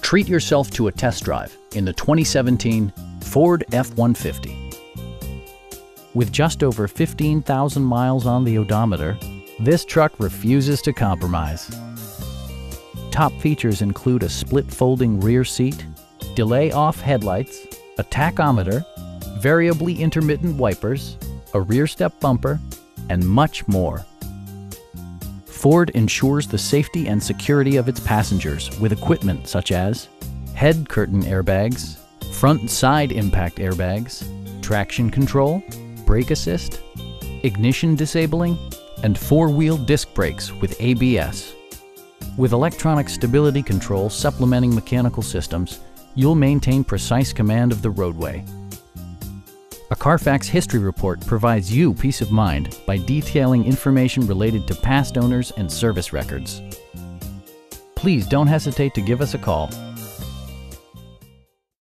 Treat yourself to a test drive in the 2017 Ford F-150. With just over 15,000 miles on the odometer, this truck refuses to compromise. Top features include a split folding rear seat, delay-off headlights, a tachometer, variably intermittent wipers, a rear step bumper, and much more. Ford ensures the safety and security of its passengers with equipment such as head curtain airbags, front and side impact airbags, traction control, brake assist, ignition disabling, and four-wheel disc brakes with ABS. With electronic stability control supplementing mechanical systems, you'll maintain precise command of the roadway. A Carfax history report provides you peace of mind by detailing information related to past owners and service records. Please don't hesitate to give us a call.